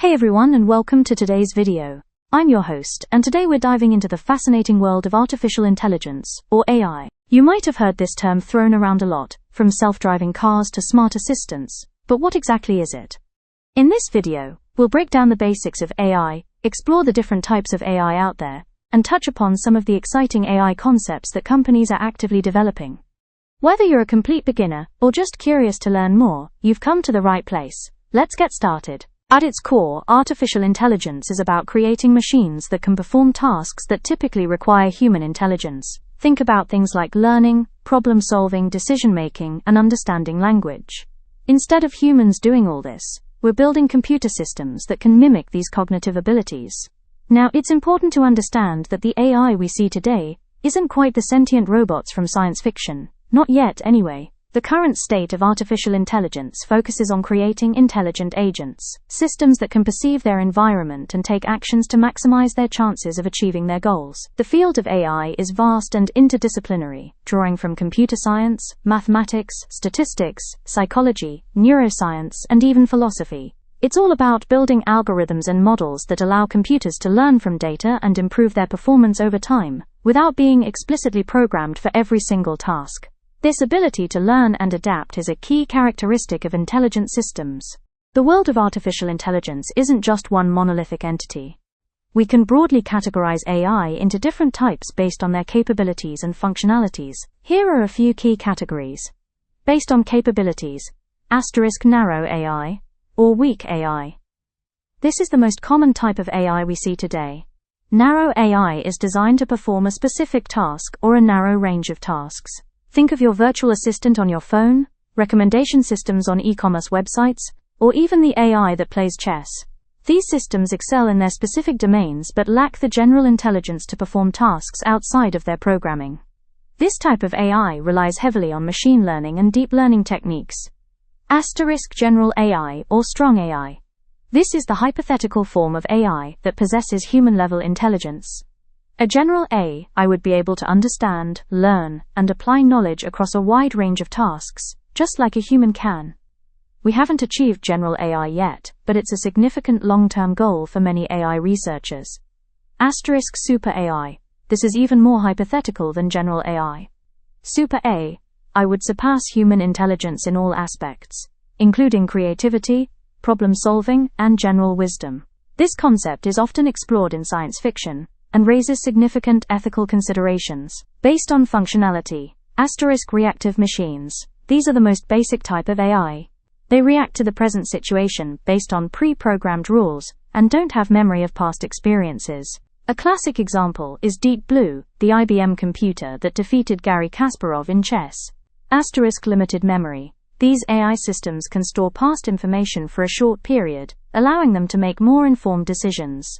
Hey everyone, and welcome to today's video. I'm your host, and today we're diving into the fascinating world of artificial intelligence, or AI. You might have heard this term thrown around a lot, from self-driving cars to smart assistants, but what exactly is it? In this video, we'll break down the basics of AI, explore the different types of AI out there, and touch upon some of the exciting AI concepts that companies are actively developing. Whether you're a complete beginner or just curious to learn more, you've come to the right place. Let's get started. At its core, artificial intelligence is about creating machines that can perform tasks that typically require human intelligence. Think about things like learning, problem-solving, decision-making, and understanding language. Instead of humans doing all this, we're building computer systems that can mimic these cognitive abilities. Now, it's important to understand that the AI we see today isn't quite the sentient robots from science fiction. Not yet, anyway. The current state of artificial intelligence focuses on creating intelligent agents, systems that can perceive their environment and take actions to maximize their chances of achieving their goals. The field of AI is vast and interdisciplinary, drawing from computer science, mathematics, statistics, psychology, neuroscience, and even philosophy. It's all about building algorithms and models that allow computers to learn from data and improve their performance over time, without being explicitly programmed for every single task. This ability to learn and adapt is a key characteristic of intelligent systems. The world of artificial intelligence isn't just one monolithic entity. We can broadly categorize AI into different types based on their capabilities and functionalities. Here are a few key categories. Based on capabilities, narrow AI, or weak AI. This is the most common type of AI we see today. Narrow AI is designed to perform a specific task or a narrow range of tasks. Think of your virtual assistant on your phone, recommendation systems on e-commerce websites, or even the AI that plays chess. These systems excel in their specific domains but lack the general intelligence to perform tasks outside of their programming. This type of AI relies heavily on machine learning and deep learning techniques. General AI or strong AI. This is the hypothetical form of AI that possesses human-level intelligence. A general AI would be able to understand, learn, and apply knowledge across a wide range of tasks, just like a human can. We haven't achieved general AI yet, but it's a significant long-term goal for many AI researchers. Super AI. This is even more hypothetical than general AI. Super AI would surpass human intelligence in all aspects, including creativity, problem-solving, and general wisdom. This concept is often explored in science fiction, and raises significant ethical considerations. Based on functionality, reactive machines. These are the most basic type of AI. They react to the present situation based on pre-programmed rules, and don't have memory of past experiences. A classic example is Deep Blue, the IBM computer that defeated Garry Kasparov in chess. Limited memory. These AI systems can store past information for a short period, allowing them to make more informed decisions.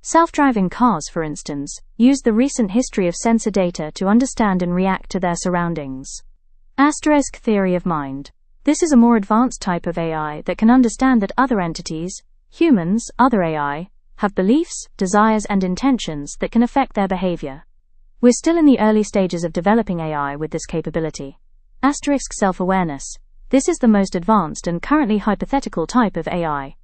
Self-driving cars, for instance, use the recent history of sensor data to understand and react to their surroundings. Theory of mind. This is a more advanced type of AI that can understand that other entities, humans, other AI, have beliefs, desires, and intentions that can affect their behavior. We're still in the early stages of developing AI with this capability. Self-awareness. This is the most advanced and currently hypothetical type of AI.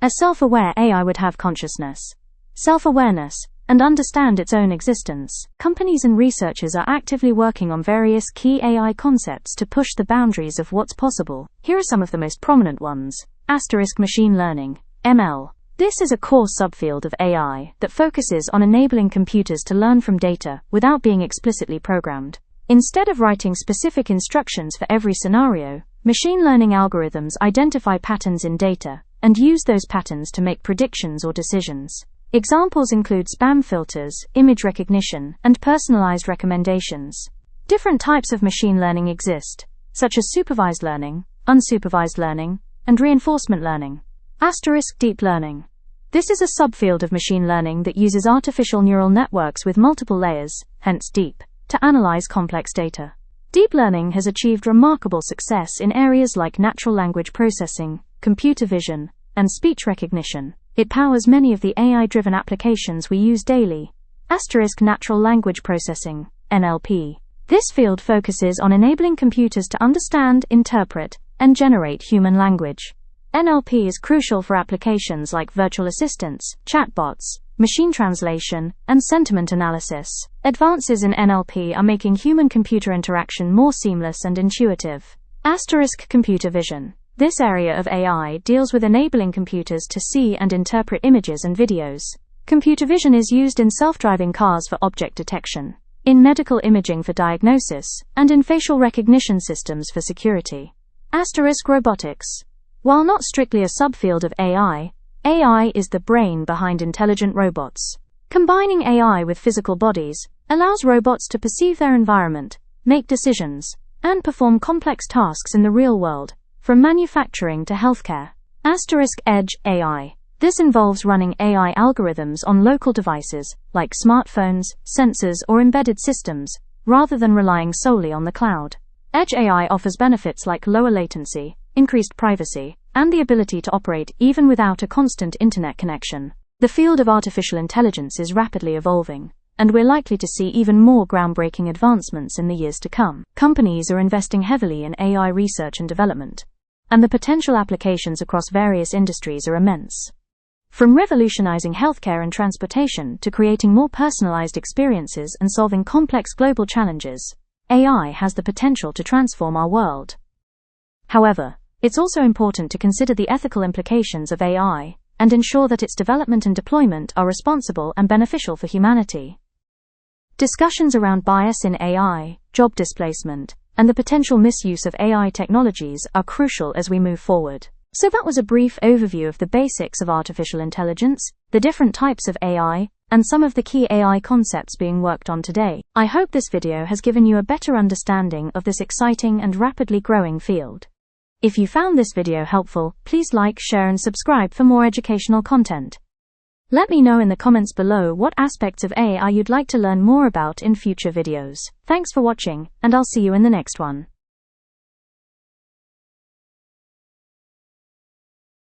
A self-aware AI would have consciousness, self-awareness, and understand its own existence. Companies and researchers are actively working on various key AI concepts to push the boundaries of what's possible. Here are some of the most prominent ones. Machine learning, ML. This is a core subfield of AI that focuses on enabling computers to learn from data without being explicitly programmed. Instead of writing specific instructions for every scenario, machine learning algorithms identify patterns in data and use those patterns to make predictions or decisions. Examples include spam filters, image recognition, and personalized recommendations. Different types of machine learning exist, such as supervised learning, unsupervised learning, and reinforcement learning. Deep learning. This is a subfield of machine learning that uses artificial neural networks with multiple layers, hence deep, to analyze complex data. Deep learning has achieved remarkable success in areas like natural language processing, computer vision, and speech recognition. It powers many of the AI-driven applications we use daily. Natural language processing, NLP. This field focuses on enabling computers to understand, interpret, and generate human language. NLP is crucial for applications like virtual assistants, chatbots, machine translation, and sentiment analysis. Advances in NLP are making human-computer interaction more seamless and intuitive. Computer vision. This area of AI deals with enabling computers to see and interpret images and videos. Computer vision is used in self-driving cars for object detection, in medical imaging for diagnosis, and in facial recognition systems for security. Robotics. While not strictly a subfield of AI, AI is the brain behind intelligent robots. Combining AI with physical bodies allows robots to perceive their environment, make decisions, and perform complex tasks in the real world, from manufacturing to healthcare. Edge AI. This involves running AI algorithms on local devices, like smartphones, sensors, or embedded systems, rather than relying solely on the cloud. Edge AI offers benefits like lower latency, increased privacy, and the ability to operate even without a constant internet connection. The field of artificial intelligence is rapidly evolving, and we're likely to see even more groundbreaking advancements in the years to come. Companies are investing heavily in AI research and development, and the potential applications across various industries are immense. From revolutionizing healthcare and transportation to creating more personalized experiences and solving complex global challenges, AI has the potential to transform our world. However, it's also important to consider the ethical implications of AI and ensure that its development and deployment are responsible and beneficial for humanity. Discussions around bias in AI, job displacement, and the potential misuse of AI technologies are crucial as we move forward. So that was a brief overview of the basics of artificial intelligence, the different types of AI, and some of the key AI concepts being worked on today. I hope this video has given you a better understanding of this exciting and rapidly growing field. If you found this video helpful, please like, share, and subscribe for more educational content. Let me know in the comments below what aspects of AI you'd like to learn more about in future videos. Thanks for watching, and I'll see you in the next one.